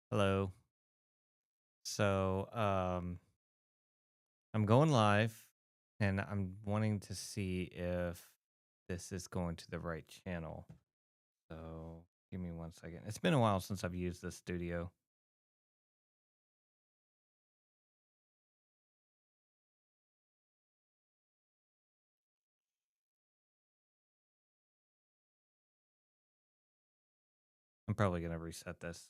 Hello. So, I'm going live and I'm wanting to see if this is going to the right channel. So, give me 1 second. It's been a while since I've used this studio. I'm probably going to reset this.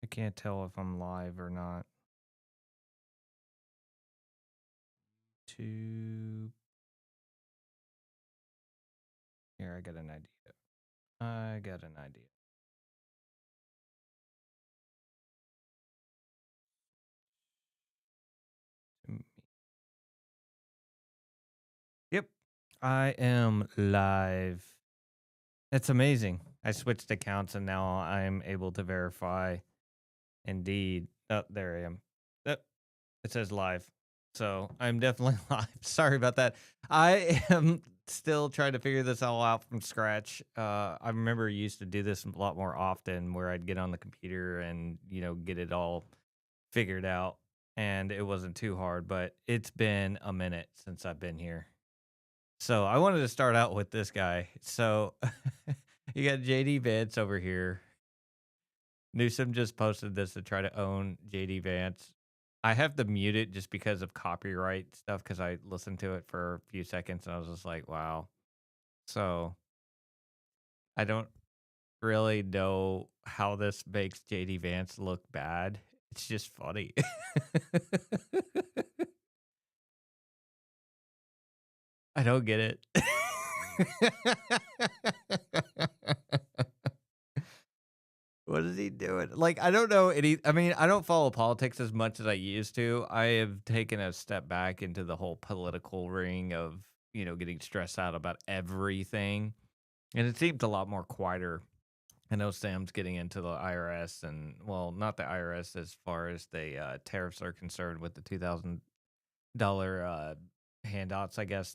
I can't tell if I'm live or not. To Here, I got an idea. I got an idea. Mm, Yep. I am live. It's amazing. I switched accounts and now I'm able to verify. Indeed. Oh, there I am. Yep, it says live. So I'm definitely live. Sorry about that. I am still trying to figure this all out from scratch. I remember I used to do this a lot more often where I'd get on the computer and, get it all figured out. And it wasn't too hard, but it's been a minute since I've been here. So I wanted to start out with this guy. So you got JD Vance over here. Newsom just posted this to try to own JD Vance. I have to mute it just because of copyright stuff because I listened to it for a few seconds and I was just like, wow. So I don't really know how this makes JD Vance look bad. It's just funny. I don't get it. What is he doing? Like, I don't know any. I mean, I don't follow politics as much as I used to. I have taken a step back into the whole political ring of, getting stressed out about everything. And it seems a lot more quieter. I know Sam's getting into the IRS and, well, not the IRS as far as the tariffs are concerned with the $2,000 handouts, I guess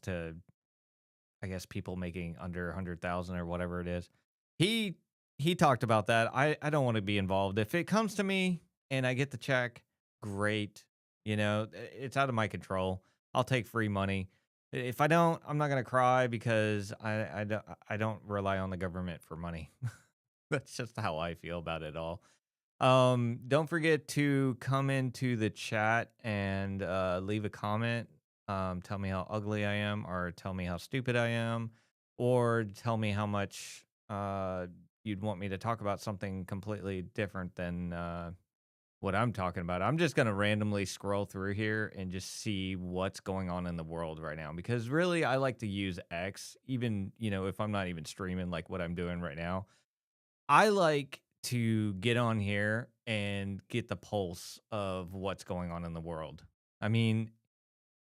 people making under 100,000 or whatever it is. He he talked about that. I don't want to be involved. If it comes to me and I get the check, great. It's out of my control. I'll take free money. If I don't, I'm not gonna cry because I don't rely on the government for money. That's just how I feel about it all. Don't forget to come into the chat and leave a comment. Tell me how ugly I am, or tell me how stupid I am, or tell me how much you'd want me to talk about something completely different than what I'm talking about. I'm just gonna randomly scroll through here and just see what's going on in the world right now because really I like to use X, even if I'm not even streaming like what I'm doing right now. I like to get on here and get the pulse of what's going on in the world. I mean,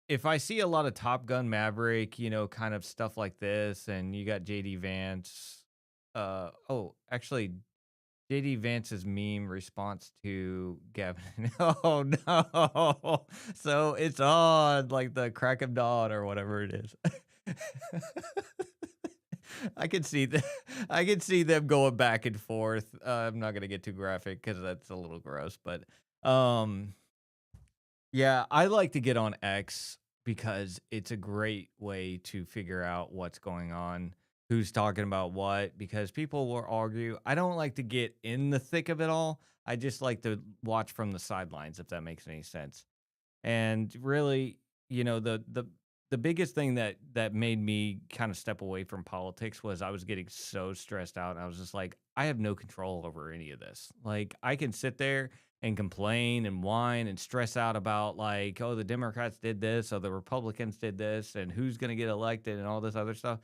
if I see a lot of Top Gun Maverick, kind of stuff like this, and you got JD Vance, actually, JD Vance's meme response to Gavin. Oh no! So it's on like the crack of dawn or whatever it is. I can see the, I can see them going back and forth. I'm not gonna get too graphic because that's a little gross, but um, yeah, I like to get on X because it's a great way to figure out what's going on, who's talking about what, because people will argue. I don't like to get in the thick of it all. I just like to watch from the sidelines, if that makes any sense. And really, the biggest thing that made me kind of step away from politics was I was getting so stressed out. And I was just like, I have no control over any of this. Like, I can sit there and complain and whine and stress out about like, oh, the Democrats did this, or the Republicans did this, and who's going to get elected and all this other stuff.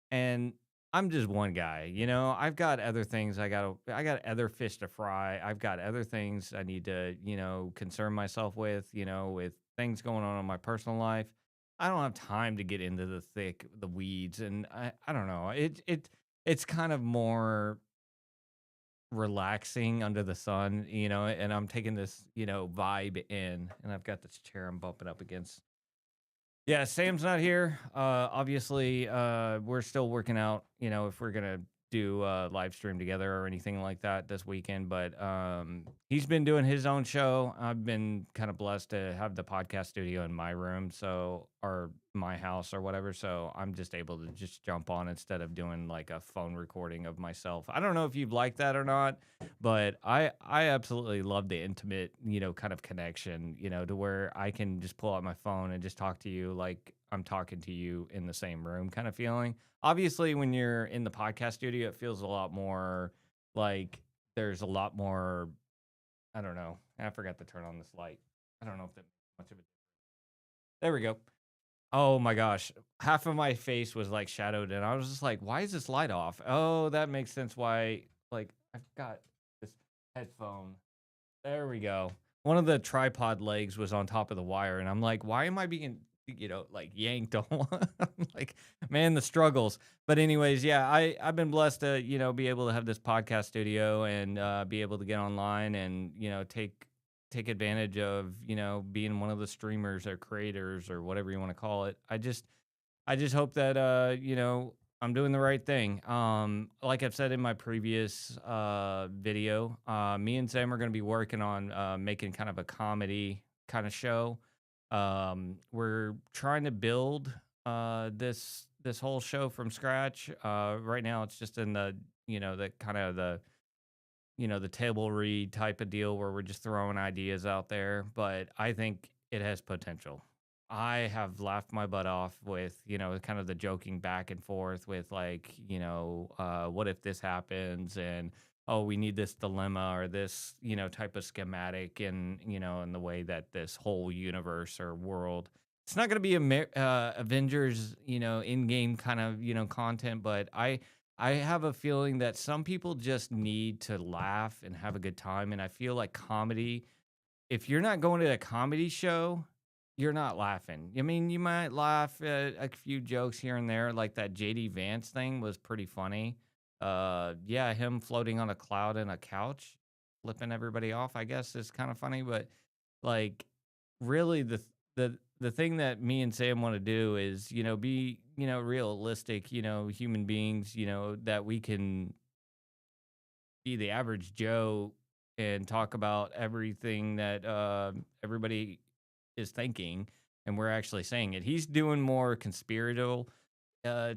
And I'm just one guy, I've got other things I got other fish to fry. I've got other things I need to, concern myself with, with things going on in my personal life. I don't have time to get into the weeds, and I don't know. It's kind of more relaxing under the sun, and I'm taking this, vibe in, and I've got this chair I'm bumping up against. Yeah, Sam's not here. Obviously, we're still working out, if we're gonna do a live stream together or anything like that this weekend. But he's been doing his own show. I've been kind of blessed to have the podcast studio in my room, or my house or whatever. So I'm just able to just jump on instead of doing like a phone recording of myself. I don't know if you've liked that or not, but I absolutely love the intimate, kind of connection, to where I can just pull out my phone and just talk to you like I'm talking to you in the same room kind of feeling. Obviously, when you're in the podcast studio, it feels a lot more like there's a lot more, I don't know. I forgot to turn on this light. I don't know if that much of it. There we go. Oh my gosh. Half of my face was like shadowed, and I was just like, why is this light off? Oh, that makes sense why. Like, I've got this headphone. There we go. One of the tripod legs was on top of the wire, and I'm like, why am I being, like yanked on one? Like, man, the struggles. But anyways, yeah, I've been blessed to, be able to have this podcast studio and be able to get online and, take advantage of, being one of the streamers or creators or whatever you want to call it. I just hope that I'm doing the right thing. Like I've said in my previous video, me and Sam are going to be working on making kind of a comedy kind of show. We're trying to build this whole show from scratch. Right now, it's just in the kind of the table read type of deal where we're just throwing ideas out there, but I think it has potential. I have laughed my butt off with, kind of the joking back and forth with like, what if this happens and oh, we need this dilemma or this, type of schematic and, in the way that this whole universe or world. It's not going to be Avengers, in-game kind of, content, but I have a feeling that some people just need to laugh and have a good time. And I feel like comedy, if you're not going to a comedy show, you're not laughing. I mean, you might laugh at a few jokes here and there, like that JD Vance thing was pretty funny. Yeah, him floating on a cloud in a couch, flipping everybody off, I guess is kind of funny. But like, really, the thing that me and Sam want to do is, be, realistic, human beings, that we can be the average Joe and talk about everything that everybody is thinking, and we're actually saying it. He's doing more conspiratorial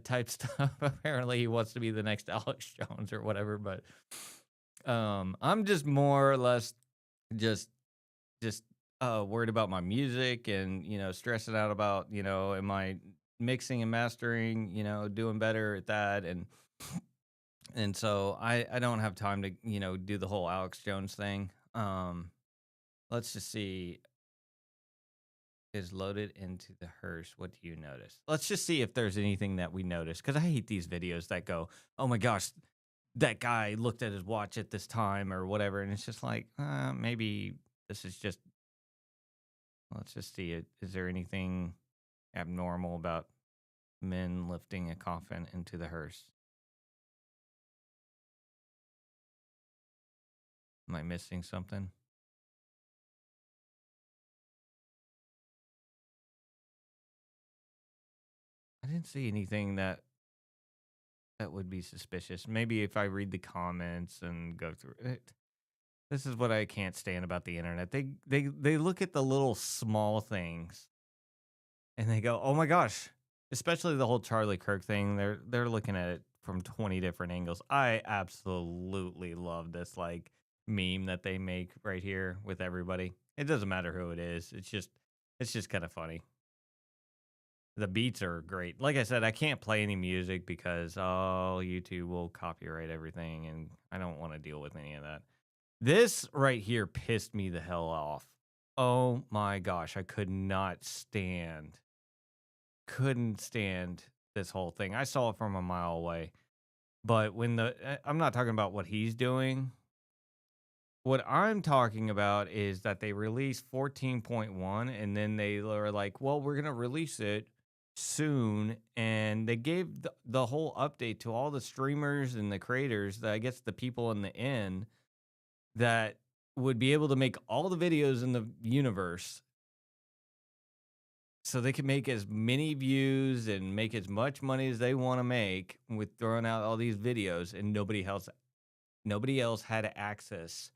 type stuff. Apparently, he wants to be the next Alex Jones or whatever. But I'm just more or less just just worried about my music and stressing out about am I mixing and mastering, doing better at that and so I don't have time to do the whole Alex Jones thing. Let's just see, is loaded into the hearse. What do you notice? Let's just see if there's anything that we notice, because I hate these videos that go, oh my gosh, that guy looked at his watch at this time or whatever, and it's just like maybe this is just, let's just see it. Is there anything abnormal about men lifting a coffin into the hearse? Am I missing something? I didn't see anything that would be suspicious. Maybe if I read the comments and go through it. This is what I can't stand about the internet. They look at the little small things and they go, "Oh my gosh." Especially the whole Charlie Kirk thing. They're looking at it from 20 different angles. I absolutely love this like meme that they make right here with everybody. It doesn't matter who it is. It's just kind of funny. The beats are great. Like I said, I can't play any music because YouTube will copyright everything and I don't want to deal with any of that. This right here pissed me the hell off. Oh my gosh, I couldn't stand this whole thing. I saw it from a mile away. But I'm not talking about what he's doing. What I'm talking about is that they released 14.1 and then they were like, well, we're going to release it soon. And they gave the whole update to all the streamers and the creators, I guess the people in the end. that would be able to make all the videos in the universe so they can make as many views and make as much money as they want to make with throwing out all these videos, and nobody else had access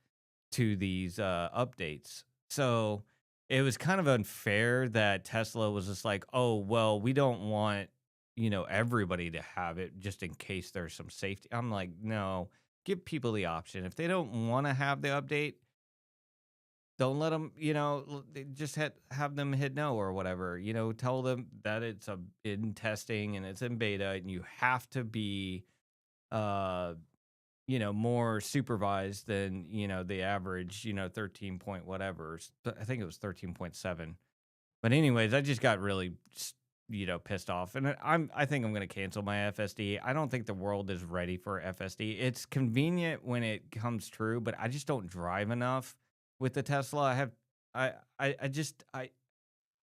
to these updates. So it was kind of unfair that Tesla was just like, oh, well, we don't want, everybody to have it just in case there's some safety. I'm like, no, give people the option. If they don't want to have the update, don't let them, just have them hit no or whatever. Tell them that it's in testing and it's in beta, and you have to be uh more supervised than, the average, 13 point whatever. I think it was 13.7. But anyways, I just got really, pissed off. And I think I'm going to cancel my FSD. I don't think the world is ready for FSD. It's convenient when it comes true, but I just don't drive enough with the Tesla. I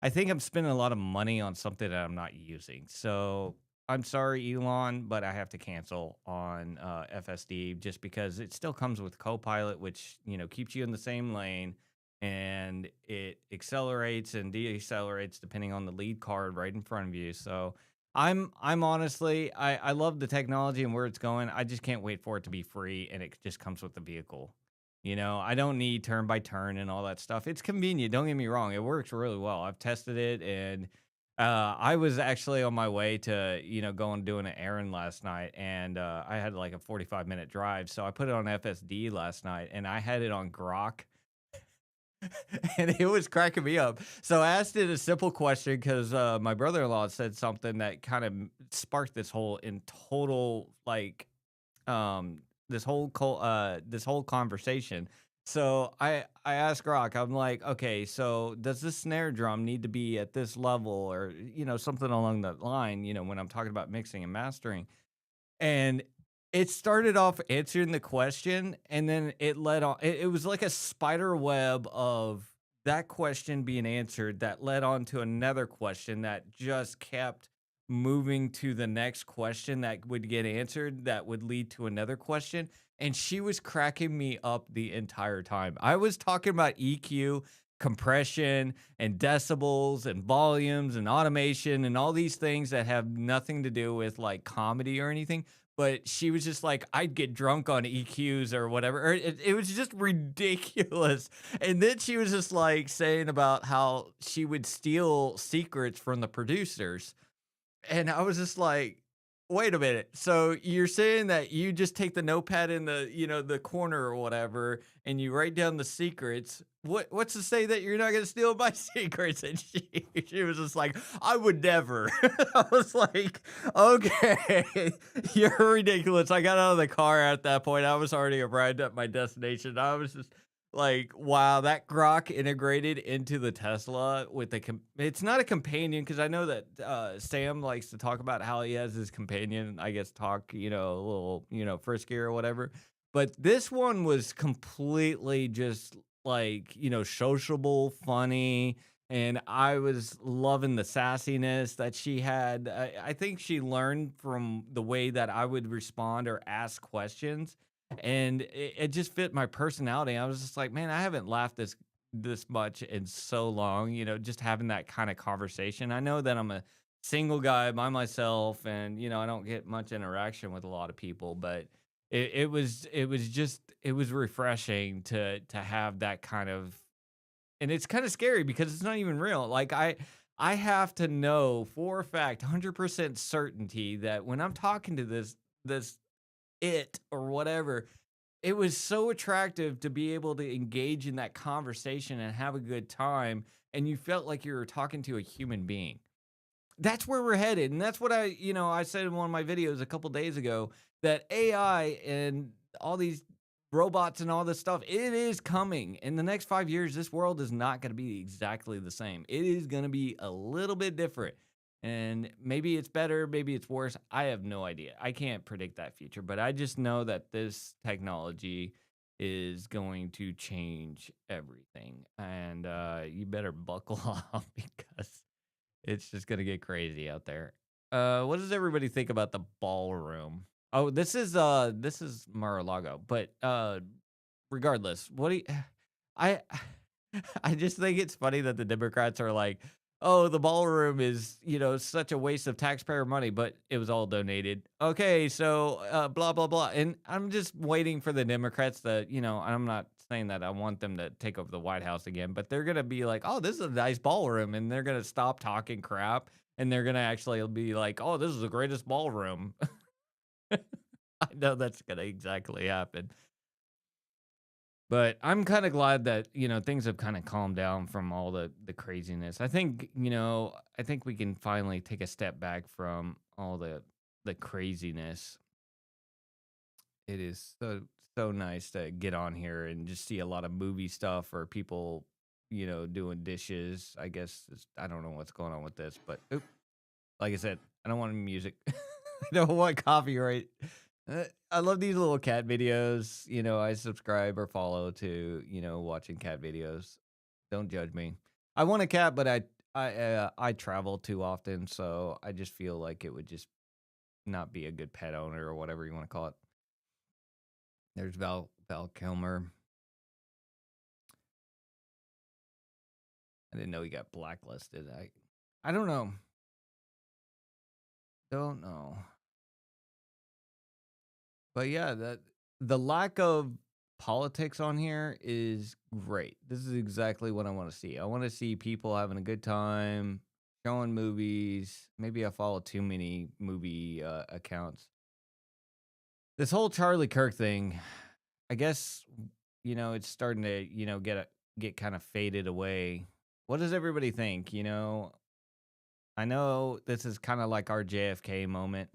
think I'm spending a lot of money on something that I'm not using. So I'm sorry, Elon, but I have to cancel on FSD just because it still comes with Copilot, which keeps you in the same lane, and it accelerates and decelerates depending on the lead card right in front of you. So I'm honestly I love the technology and where it's going. I just can't wait for it to be free and it just comes with the vehicle. I don't need turn by turn and all that stuff. It's convenient. Don't get me wrong. It works really well. I've tested it, and I was actually on my way to, going doing an errand last night, and I had like a 45-minute drive. So I put it on FSD last night, and I had it on Grok, and it was cracking me up. So I asked it a simple question because my brother-in-law said something that kind of sparked this whole in total like this whole conversation. So I asked Grok, I'm like, okay, so does this snare drum need to be at this level, or something along that line, when I'm talking about mixing and mastering? And it started off answering the question, and then it led on. It was like a spider web of that question being answered that led on to another question that just kept moving to the next question that would get answered that would lead to another question. And she was cracking me up the entire time. I was talking about EQ, compression, and decibels, and volumes, and automation, and all these things that have nothing to do with like comedy or anything, but she was just like, I'd get drunk on EQs or whatever. Or it was just ridiculous. And then she was just like saying about how she would steal secrets from the producers. And I was just like, "Wait a minute. So you're saying that you just take the notepad in the, the corner or whatever, and you write down the secrets. What's to say that you're not gonna steal my secrets?" And she was just like, "I would never." I was like, "Okay, you're ridiculous." I got out of the car at that point. I was already arrived at my destination. I was just like, wow, that Grok integrated into the Tesla with it's not a companion, because I know that Sam likes to talk about how he has his companion, I guess, talk, a little, frisky or whatever. But this one was completely just like, sociable, funny. And I was loving the sassiness that she had. I think she learned from the way that I would respond or ask questions, and it just fit my personality. I was just like, man, I haven't laughed this much in so long. Just having that kind of conversation. I know that I'm a single guy by myself, and I don't get much interaction with a lot of people, but it was refreshing to have that kind of, and it's kind of scary because it's not even real. Like I have to know for a fact, 100% certainty that when I'm talking to this it or whatever, it was so attractive to be able to engage in that conversation and have a good time, and you felt like you were talking to a human being. That's where we're headed, and that's what I said in one of my videos a couple days ago, that AI and all these robots and all this stuff, it is coming. In the next 5 years, this world is not gonna be exactly the same. It is gonna be a little bit different, and maybe it's better, maybe it's worse. I have no idea. I can't predict that future, but I just know that this technology is going to change everything, and, you better buckle up because it's just gonna get crazy out there. What does everybody think about the ballroom? Oh, this is Mar-a-Lago, but regardless, what do you I I just think it's funny that the Democrats are like, "Oh, the ballroom is, such a waste of taxpayer money, but it was all donated." Okay, so, blah, blah, blah, and I'm just waiting for the Democrats that, I'm not saying that I want them to take over the White House again, but they're gonna be like, "Oh, this is a nice ballroom," and they're gonna stop talking crap, and they're gonna actually be like, "Oh, this is the greatest ballroom." I know that's gonna exactly happen. But I'm kinda glad that, things have kinda calmed down from all the craziness. I think we can finally take a step back from all the craziness. It is so nice to get on here and just see a lot of movie stuff or people, doing dishes. I guess I don't know what's going on with this, but like I said, I don't want music. I don't want copyright. I love these little cat videos. I subscribe or follow to, watching cat videos. Don't judge me. I want a cat, but I travel too often, so I just feel like it would just not be a good pet owner or whatever you want to call it. There's Val Kilmer. I didn't know he got blacklisted. I don't know. Don't know. But yeah, the lack of politics on here is great. This is exactly what I want to see. I want to see people having a good time, showing movies. Maybe I follow too many movie accounts. This whole Charlie Kirk thing, I guess, it's starting to, get kind of faded away. What does everybody think? I know this is kind of like our JFK moment.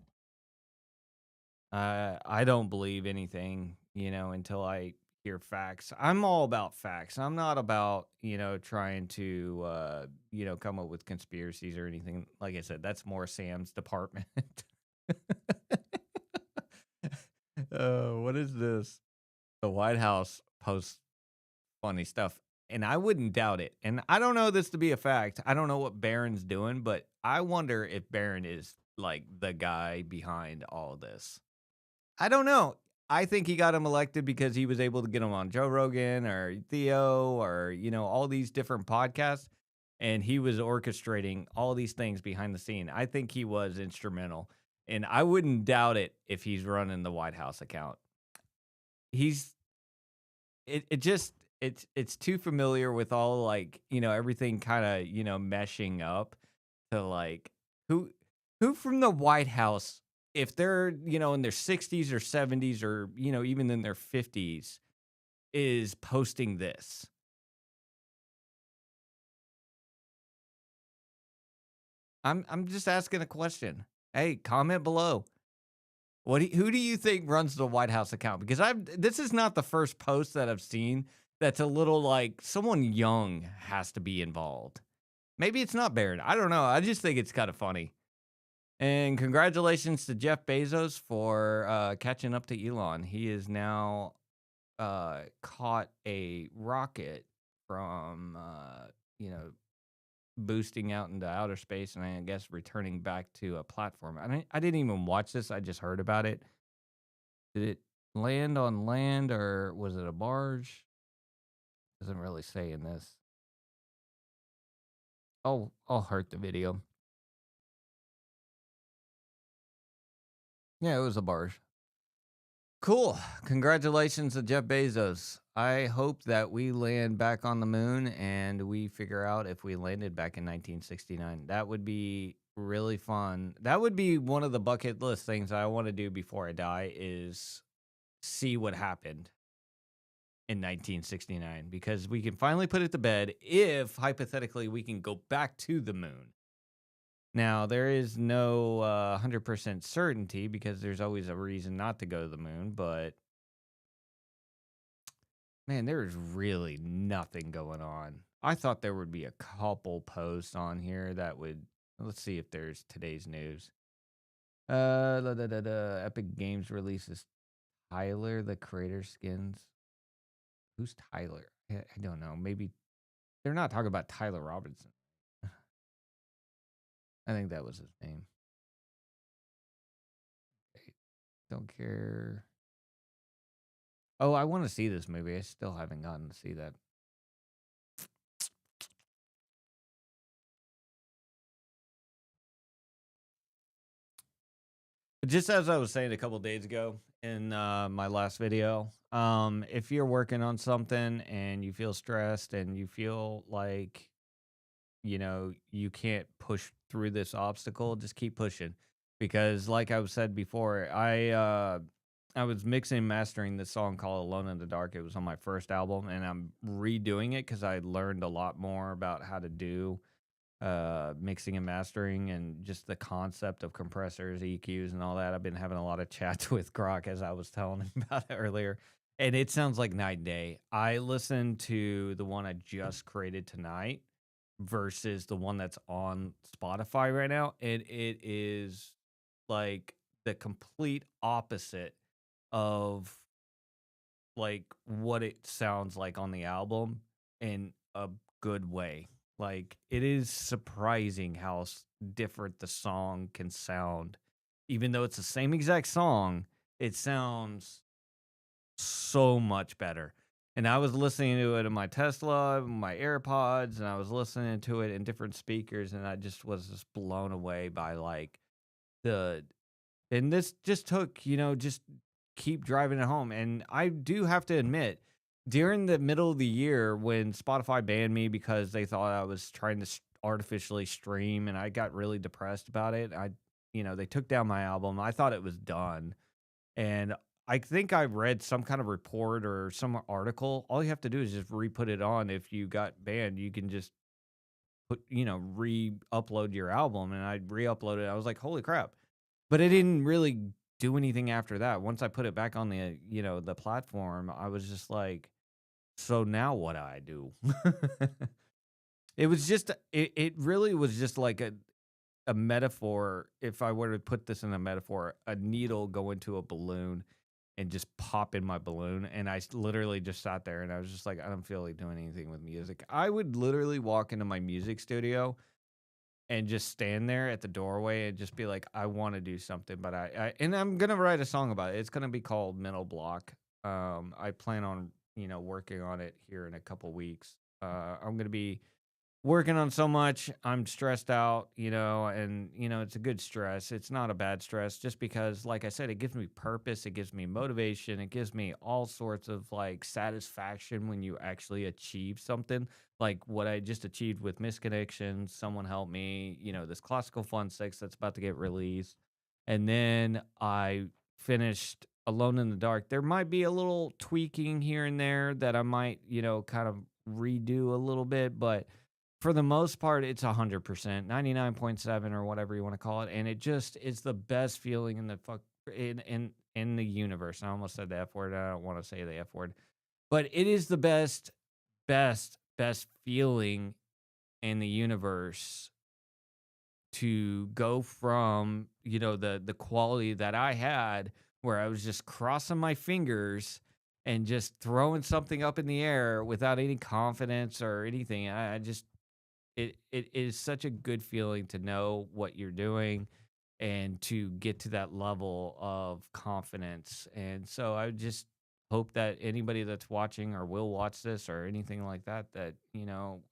I don't believe anything, until I hear facts. I'm all about facts. I'm not about, trying to, come up with conspiracies or anything. Like I said, that's more Sam's department. What is this? The White House posts funny stuff, and I wouldn't doubt it. And I don't know this to be a fact. I don't know what Barron's doing, but I wonder if Barron is like the guy behind all this. I don't know. I think he got him elected because he was able to get him on Joe Rogan or Theo or, all these different podcasts. And he was orchestrating all these things behind the scene. I think he was instrumental. And I wouldn't doubt it if he's running the White House account. He's it just it's too familiar with all like, everything kind of, meshing up to like who who from the White House, if they're, in their 60s or 70s or, even in their 50s, is posting this. I'm just asking a question. Hey, comment below. Who do you think runs the White House account? Because this is not the first post that I've seen that's a little like someone young has to be involved. Maybe it's not Barron. I don't know. I just think it's kind of funny. And congratulations to Jeff Bezos for catching up to Elon. He is now caught a rocket from boosting out into outer space, and I guess returning back to a platform. I didn't even watch this. I just heard about it. Did it land on land or was it a barge? Doesn't really say in this. I'll hurt the video. Yeah, it was a barge. Cool. Congratulations to Jeff Bezos. I hope that we land back on the moon and we figure out if we landed back in 1969. That would be really fun. That would be one of the bucket list things I want to do before I die is see what happened in 1969 because we can finally put it to bed if hypothetically we can go back to the moon. Now, there is no 100% certainty because there's always a reason not to go to the moon, but man, there's really nothing going on. I thought there would be a couple posts on here that would. Let's see if there's today's news. Epic Games releases Tyler the Creator skins. Who's Tyler? I don't know. Maybe they're not talking about Tyler Robinson. I think that was his name. Okay, don't care. Oh, I wanna see this movie. I still haven't gotten to see that. Just as I was saying a couple days ago in, my last video, if you're working on something and you feel stressed and you feel like, you can't push through this obstacle, just keep pushing. Because like I've said before, I was mixing and mastering this song called Alone in the Dark. It was on my first album, and I'm redoing it because I learned a lot more about how to do mixing and mastering and just the concept of compressors, EQs, and all that. I've been having a lot of chats with Grok as I was telling him about it earlier. And it sounds like night and day. I listened to the one I just created tonight versus the one that's on Spotify right now. And it is like the complete opposite of like what it sounds like on the album in a good way. Like it is surprising how different the song can sound. Even though it's the same exact song, it sounds so much better. And I was listening to it in my Tesla, my AirPods, and I was listening to it in different speakers, and I just was just blown away by like the and this just took, just keep driving it home. And I do have to admit, during the middle of the year when Spotify banned me because they thought I was trying to artificially stream and I got really depressed about it, they took down my album. I thought it was done. And I think I read some kind of report or some article. All you have to do is just re-put it on. If you got banned, you can just re-upload your album. And I re-uploaded it. I was like, holy crap. But it didn't really do anything after that. Once I put it back on the platform, I was just like, so now what do I do? It was just it really was just like a metaphor. If I were to put this in a metaphor, a needle go into a balloon and just pop in my balloon. And literally just sat there and I was just like, I don't feel like doing anything with music. I would literally walk into my music studio and just stand there at the doorway and just be like, I want to do something, but and I'm gonna write a song about it. It's gonna be called Mental Block. I plan on working on it here in a couple weeks. I'm gonna be working on so much. I'm stressed out, and it's a good stress. It's not a bad stress just because like I said, it gives me purpose, it gives me motivation, it gives me all sorts of like satisfaction when you actually achieve something. Like what I just achieved with Misconnections, someone helped me, this classical fun 6 that's about to get released. And then I finished Alone in the Dark. There might be a little tweaking here and there that I might, kind of redo a little bit, but for the most part, it's 100%, 99.7 or whatever you wanna call it, and it just is the best feeling in the in the universe. I almost said the F word, I don't wanna say the F word, but it is the best, best, best feeling in the universe to go from, the quality that I had where I was just crossing my fingers and just throwing something up in the air without any confidence or anything. I just it is such a good feeling to know what you're doing and to get to that level of confidence. And so I just hope that anybody that's watching or will watch this or anything like that that,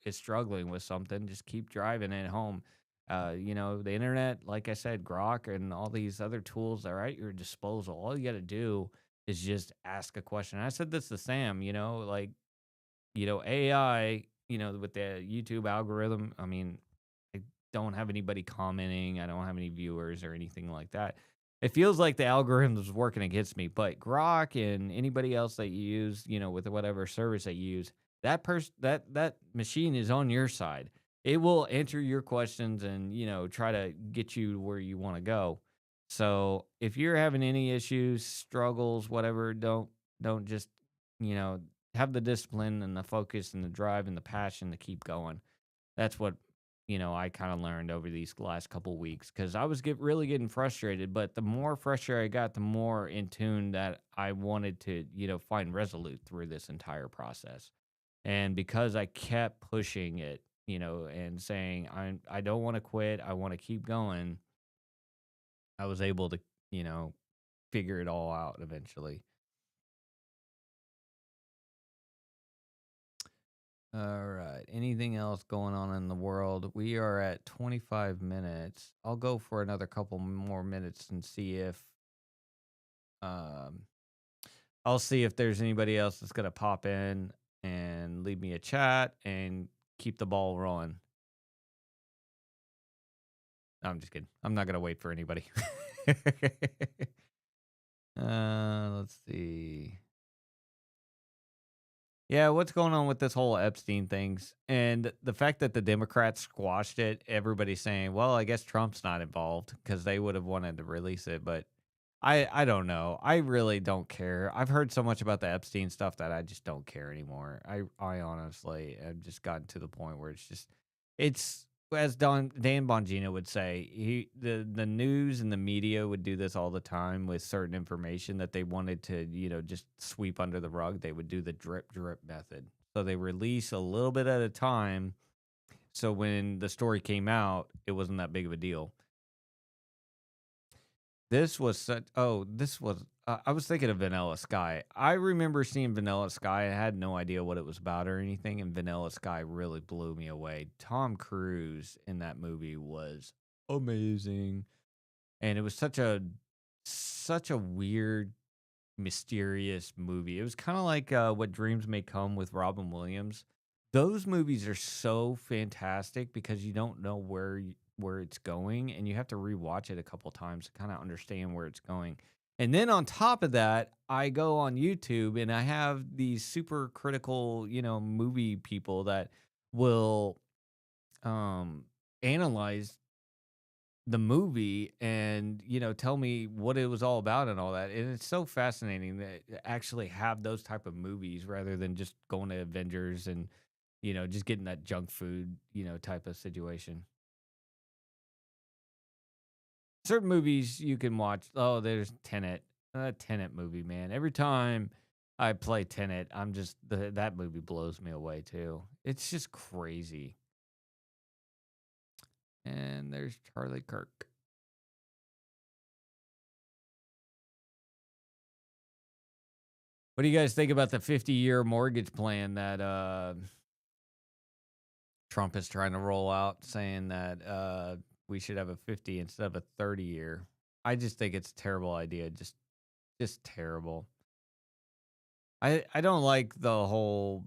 is struggling with something, just keep driving it home. The internet, like I said, Grok and all these other tools are at your disposal. All you got to do is just ask a question. I said this to Sam, like AI, with the YouTube algorithm, I mean, I don't have anybody commenting. I don't have any viewers or anything like that. It feels like the algorithm is working against me, but Grok and anybody else that you use, with whatever service that you use, that machine is on your side. It will answer your questions and, try to get you where you want to go. So if you're having any issues, struggles, whatever, don't just, you know, have the discipline and the focus and the drive and the passion to keep going. That's what, I kind of learned over these last couple weeks because I was really getting frustrated. But the more frustrated I got, the more in tune that I wanted to, find resolute through this entire process. And because I kept pushing it, and saying I don't want to quit, I want to keep going, I was able to, figure it all out eventually. All right. Anything else going on in the world? We are at 25 minutes. I'll go for another couple more minutes and see if um I'll see if there's anybody else that's going to pop in and leave me a chat and keep the ball rolling. No, I'm just kidding. I'm not going to wait for anybody. Let's see. Yeah, what's going on with this whole Epstein things? And the fact that the Democrats squashed it, everybody's saying, well, I guess Trump's not involved because they would have wanted to release it. But I don't know. I really don't care. I've heard so much about the Epstein stuff that I just don't care anymore. I honestly have just gotten to the point where it's as Dan Bongino would say, the news and the media would do this all the time with certain information that they wanted to, just sweep under the rug. They would do the drip drip method. So they release a little bit at a time. So when the story came out, it wasn't that big of a deal. This was I was thinking of Vanilla Sky. I remember seeing Vanilla Sky. I had no idea what it was about or anything, and Vanilla Sky really blew me away. Tom Cruise in that movie was amazing, and it was such a weird, mysterious movie. It was kind of like What Dreams May Come with Robin Williams. Those movies are so fantastic because you don't know where it's going, and you have to rewatch it a couple times to kind of understand where it's going. And then on top of that, I go on YouTube and I have these super critical, movie people that will um analyze the movie and tell me what it was all about and all that, and it's so fascinating that actually have those type of movies rather than just going to Avengers and just getting that junk food type of situation. Certain movies you can watch. Oh, there's Tenet. Tenet movie, man, every time I play Tenet, that movie blows me away too. It's just crazy. And there's Charlie Kirk. What do you guys think about the 50-year mortgage plan that Trump is trying to roll out, saying that we should have a 50 instead of a 30-year? I just think it's a terrible idea. Just terrible. I don't like the whole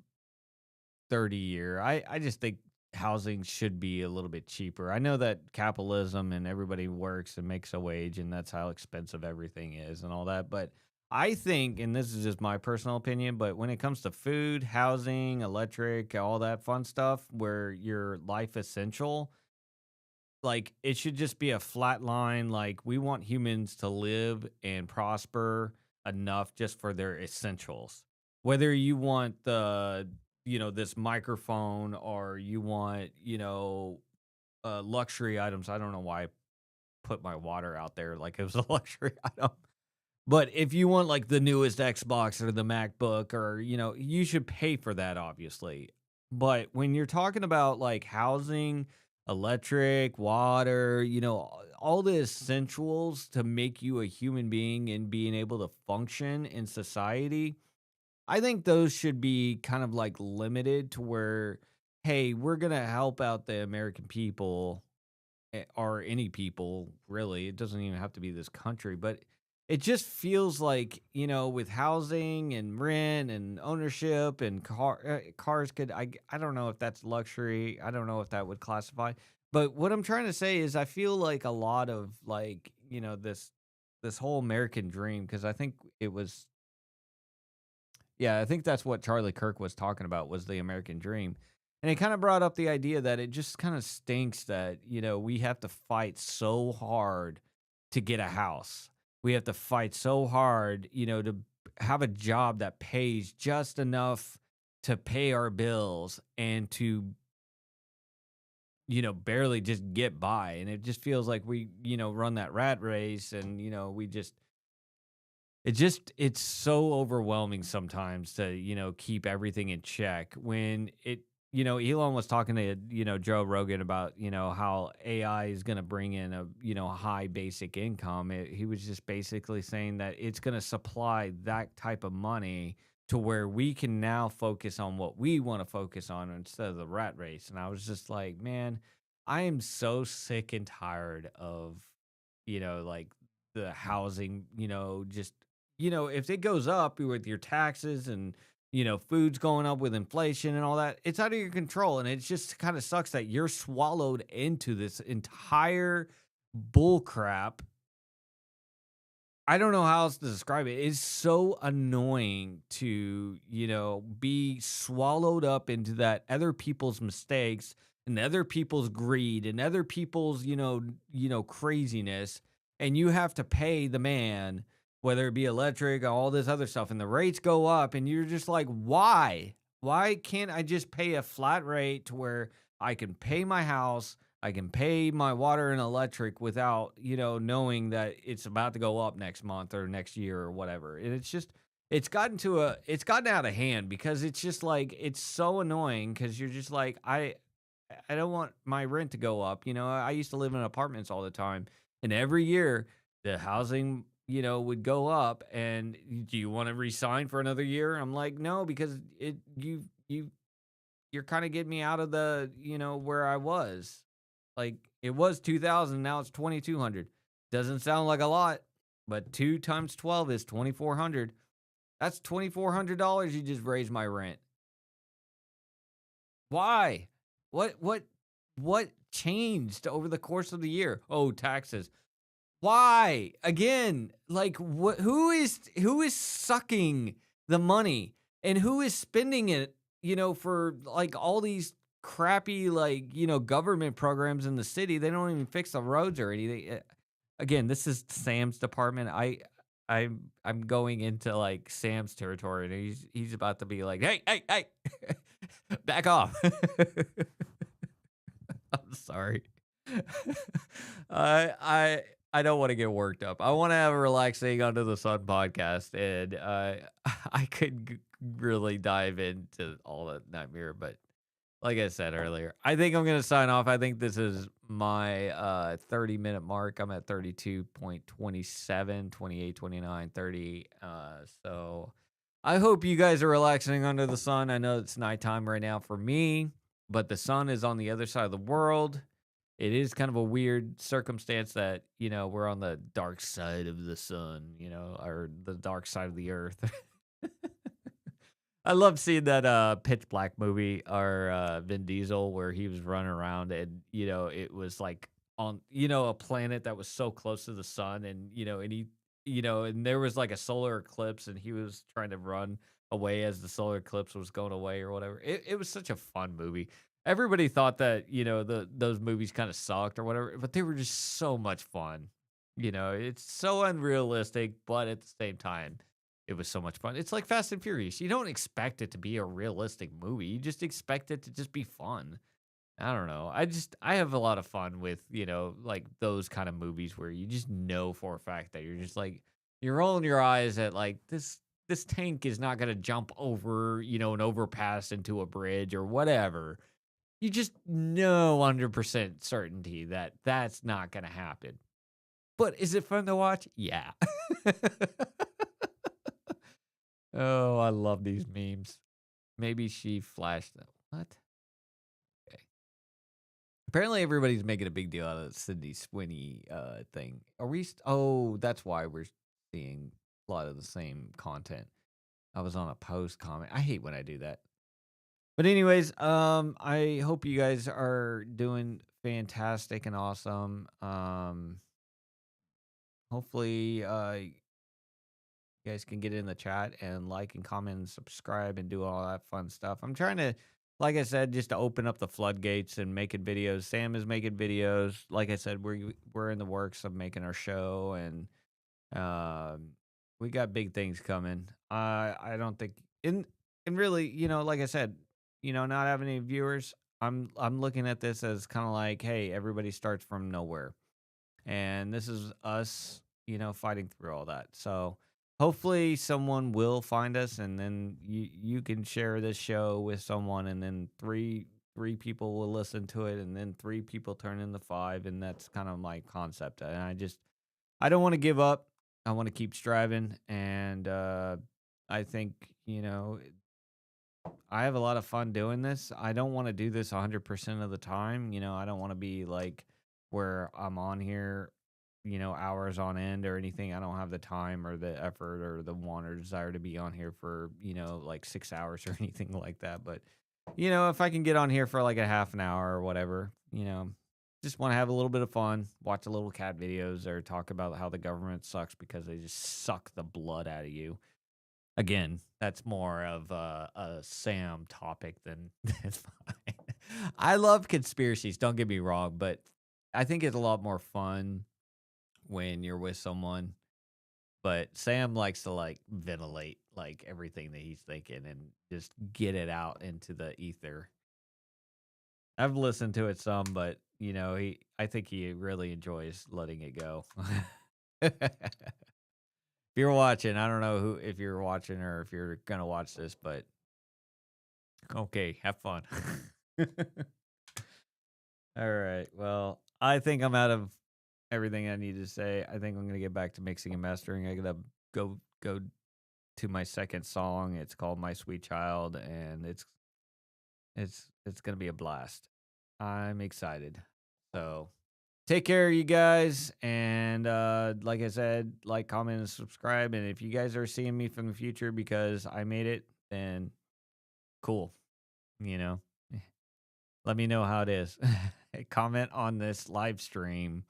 30-year. I just think housing should be a little bit cheaper. I know that capitalism and everybody works and makes a wage and that's how expensive everything is and all that, but I think, and this is just my personal opinion, but when it comes to food, housing, electric, all that fun stuff where your life essential, like it should just be a flat line. Like we want humans to live and prosper enough just for their essentials. Whether you want this microphone or you want, luxury items. I don't know why I put my water out there like it was a luxury item. But if you want like the newest Xbox or the MacBook or, you should pay for that, obviously. But when you're talking about like housing, electric, water, all the essentials to make you a human being and being able to function in society, I think those should be kind of like limited to where, hey, we're going to help out the American people or any people really. It doesn't even have to be this country, but it just feels like with housing and rent and ownership and cars I don't know if that's luxury. I don't know if that would classify. But what I'm trying to say is I feel like a lot of like this whole American dream, because I think it was, yeah, I think that's what Charlie Kirk was talking about, was the American dream. And it kind of brought up the idea that it just kind of stinks that, we have to fight so hard to get a house. We have to fight so hard, to have a job that pays just enough to pay our bills and to, barely just get by. And it just feels like we, run that rat race and, it's so overwhelming sometimes to, keep everything in check when Elon was talking to, Joe Rogan about, how AI is going to bring in a, high basic income. He was just basically saying that it's going to supply that type of money to where we can now focus on what we want to focus on instead of the rat race. And I was just like, man, I am so sick and tired of, like the housing, just, if it goes up with your taxes and, food's going up with inflation and all that, it's out of your control. And it just kind of sucks that you're swallowed into this entire bull crap. I don't know how else to describe it. It's so annoying to, be swallowed up into that other people's mistakes and other people's greed and other people's, craziness. And you have to pay the man, whether it be electric or all this other stuff, and the rates go up, and you're just like, why? Why can't I just pay a flat rate to where I can pay my house? I can pay my water and electric without, knowing that it's about to go up next month or next year or whatever. And it's just it's gotten out of hand because it's just like it's so annoying because you're just like I don't want my rent to go up. I used to live in apartments all the time, and every year the housing, would go up. And do you want to resign for another year? I'm like, no, because you're kind of getting me out of the, where I was. Like, it was 2,000, now it's 2,200. Doesn't sound like a lot, but 2 times 12 is 2,400. That's $2,400 you just raised my rent. Why? What changed over the course of the year? Oh, taxes. Why? Again, like who is sucking the money and who is spending it, for like all these crappy like, government programs in the city. They don't even fix the roads or anything. Again, this is Sam's department. I'm going into like Sam's territory and he's about to be like, "Hey, hey, hey." Back off. I'm sorry. I I I don't want to get worked up. I want to have a relaxing under the sun podcast, and I could really dive into all that nightmare. But like I said earlier, I think I'm gonna sign off. I think this is my 30-minute mark. I'm at 32.27, 28, 29, 30. So I hope you guys are relaxing under the sun. I know it's nighttime right now for me, but the sun is on the other side of the world. It is kind of a weird circumstance that, we're on the dark side of the sun, or the dark side of the earth. I love seeing that Pitch Black movie or Vin Diesel where he was running around and, it was like on, a planet that was so close to the sun and, and there was like a solar eclipse and he was trying to run away as the solar eclipse was going away or whatever. It was such a fun movie. Everybody thought that, those movies kind of sucked or whatever, but they were just so much fun. It's so unrealistic, but at the same time, it was so much fun. It's like Fast and Furious. You don't expect it to be a realistic movie. You just expect it to just be fun. I don't know. I have a lot of fun with, like those kind of movies where you just know for a fact that you're just like you're rolling your eyes at like this tank is not going to jump over, an overpass into a bridge or whatever. You just know 100% certainty that that's not going to happen. But is it fun to watch? Yeah. Oh, I love these memes. Maybe she flashed them. What? Okay. Apparently, everybody's making a big deal out of the Sydney Sweeney thing. Are we? Oh, that's why we're seeing a lot of the same content. I was on a post comment. I hate when I do that. But anyways, I hope you guys are doing fantastic and awesome. Hopefully, you guys can get in the chat and like and comment and subscribe and do all that fun stuff. I'm trying to, like I said, just to open up the floodgates and making videos. Sam is making videos. Like I said, we're in the works of making our show, and um, we got big things coming. I don't think and really, like I said, not having any viewers. I'm looking at this as kind of like, hey, everybody starts from nowhere, and this is us, fighting through all that. So hopefully someone will find us, and then you can share this show with someone, and then three people will listen to it, and then three people turn into five, and that's kind of my concept. And I don't want to give up. I want to keep striving, and I think you know, I have a lot of fun doing this. I don't want to do this 100% of the time. I don't want to be like where I'm on here, hours on end or anything. I don't have the time or the effort or the want or desire to be on here for, like 6 hours or anything like that. But, if I can get on here for like a half an hour or whatever, just want to have a little bit of fun, watch a little cat videos or talk about how the government sucks because they just suck the blood out of you. Again, that's more of a Sam topic than than mine. I love conspiracies, don't get me wrong, but I think it's a lot more fun when you're with someone. But Sam likes to like ventilate like everything that he's thinking and just get it out into the ether. I've listened to it some, but I think he really enjoys letting it go. If you're watching, I don't know who if you're watching or if you're gonna watch this, but okay, have fun. All right. Well, I think I'm out of everything I need to say. I think I'm gonna get back to mixing and mastering. I gotta go to my second song. It's called "My Sweet Child," and it's gonna be a blast. I'm excited. So take care, you guys, and like I said, like, comment, and subscribe. And if you guys are seeing me from the future because I made it, then cool. You know. Let me know how it is. Comment on this live stream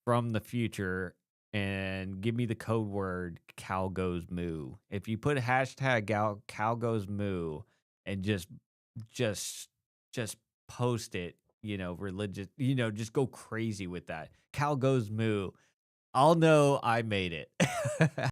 from the future and give me the code word cow goes moo. If you put hashtag cow goes moo and just just post it, religious, just go crazy with that. Cow goes moo. I'll know I made it.